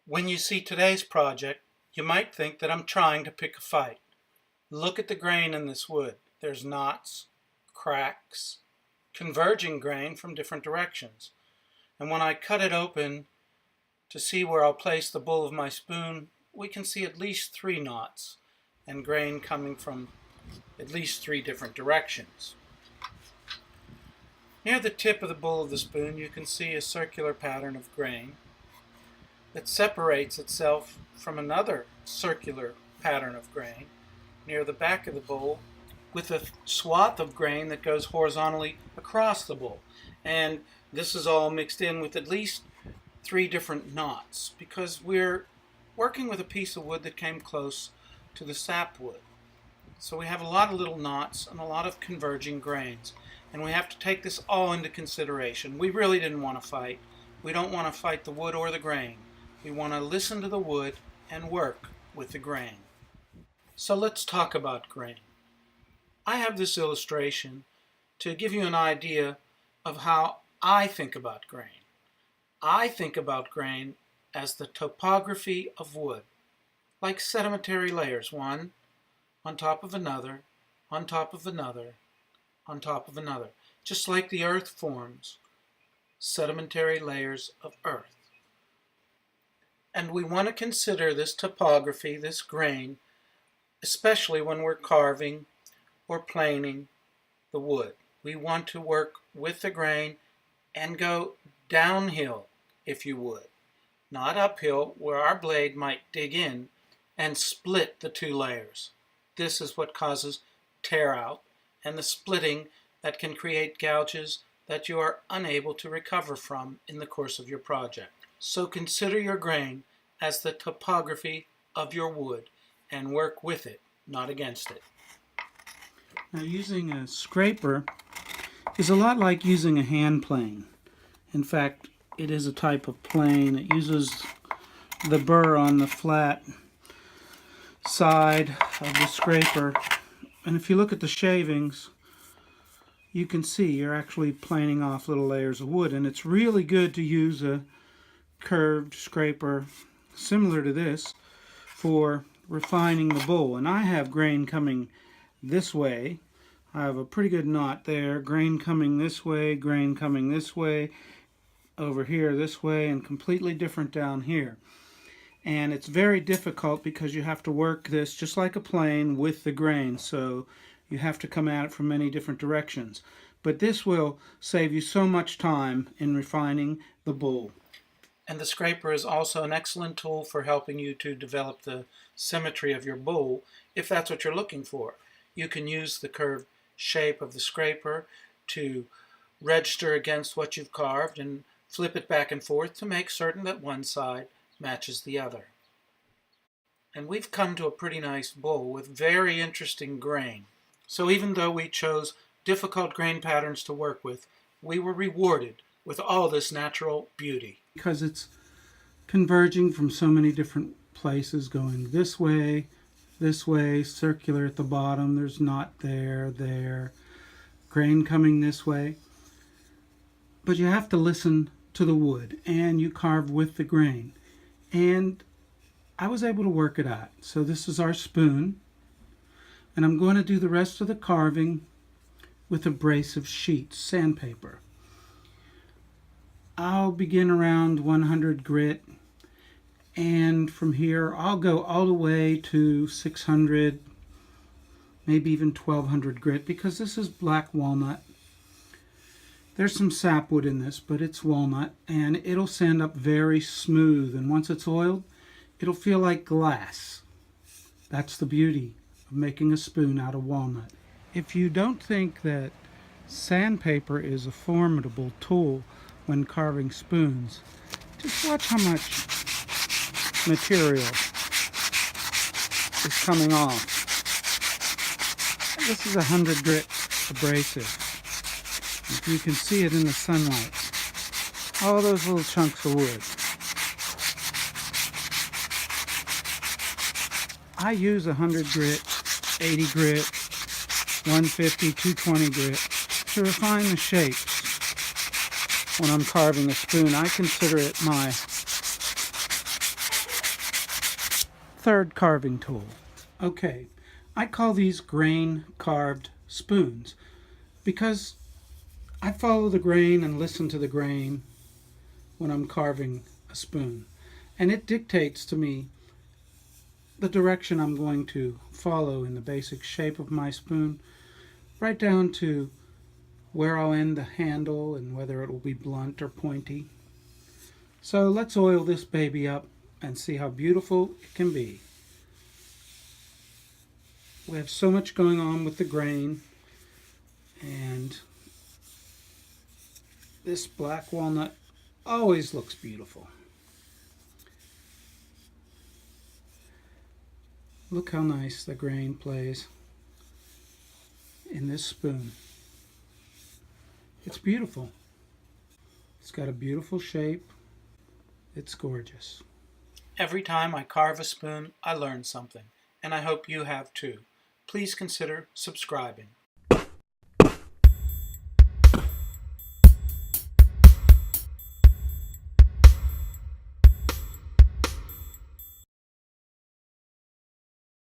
When you see today's project, you might think that I'm trying to pick a fight. Look at the grain in this wood. There's knots, cracks, converging grain from different directions. And when I cut it open to see where I'll place the bowl of my spoon, we can see at least 3 knots and grain coming from at least 3 different directions. Near the tip of the bowl of the spoon, you can see a circular pattern of grain that separates itself from another circular pattern of grain near the back of the bowl, with a swath of grain that goes horizontally across the bowl. And this is all mixed in with at least 3 different knots, because we're working with a piece of wood that came close to the sapwood. So we have a lot of little knots and a lot of converging grains, and we have to take this all into consideration. We really didn't want to fight. We don't want to fight the wood or the grain. We want to listen to the wood and work with the grain. So let's talk about grain. I have this illustration to give you an idea of how I think about grain. I think about grain as the topography of wood, like sedimentary layers, one on top of another, on top of another, on top of another, just like the earth forms sedimentary layers of earth. And we want to consider this topography, this grain, especially when we're carving or planing the wood. We want to work with the grain and go downhill, if you would, not uphill where our blade might dig in and split the 2 layers. This is what causes tear out and the splitting that can create gouges that you are unable to recover from in the course of your project. So consider your grain as the topography of your wood and work with it, not against it. Now, using a scraper is a lot like using a hand plane. In fact, it is a type of plane. It uses the burr on the flat side of the scraper. And if you look at the shavings, you can see you're actually planing off little layers of wood. And it's really good to use a curved scraper similar to this for refining the bowl. And I have grain coming this way. I have a pretty good knot there. Grain coming this way, grain coming this way, over here this way, and completely different down here. And it's very difficult because you have to work this just like a plane with the grain. So you have to come at it from many different directions. But this will save you so much time in refining the bowl. And the scraper is also an excellent tool for helping you to develop the symmetry of your bowl, if that's what you're looking for. You can use the curved shape of the scraper to register against what you've carved and flip it back and forth to make certain that one side matches the other. And we've come to a pretty nice bowl with very interesting grain. So even though we chose difficult grain patterns to work with, we were rewarded with all this natural beauty. Because it's converging from so many different places, going this way, circular at the bottom, there's knot there, grain coming this way. But you have to listen to the wood, and you carve with the grain. And I was able to work it out. So this is our spoon, and I'm going to do the rest of the carving with abrasive sheets, sandpaper. I'll begin around 100 grit, and from here I'll go all the way to 600, maybe even 1200 grit, because this is black walnut. There's some sapwood in this, but it's walnut, and it'll sand up very smooth, and once it's oiled, it'll feel like glass. That's the beauty of making a spoon out of walnut. If you don't think that sandpaper is a formidable tool when carving spoons, just watch how much material is coming off. This is 100 grit abrasive. If you can see it in the sunlight, all those little chunks of wood. I use 100 grit, 80 grit, 150, 220 grit to refine the shapes. When I'm carving a spoon, I consider it my third carving tool. Okay, I call these grain carved spoons because I follow the grain and listen to the grain when I'm carving a spoon. And it dictates to me the direction I'm going to follow in the basic shape of my spoon, right down to where I'll end the handle and whether it will be blunt or pointy. So let's oil this baby up and see how beautiful it can be. We have so much going on with the grain, and this black walnut always looks beautiful. Look how nice the grain plays in this spoon. It's beautiful. It's got a beautiful shape. It's gorgeous. Every time I carve a spoon, I learn something, and I hope you have too. Please consider subscribing.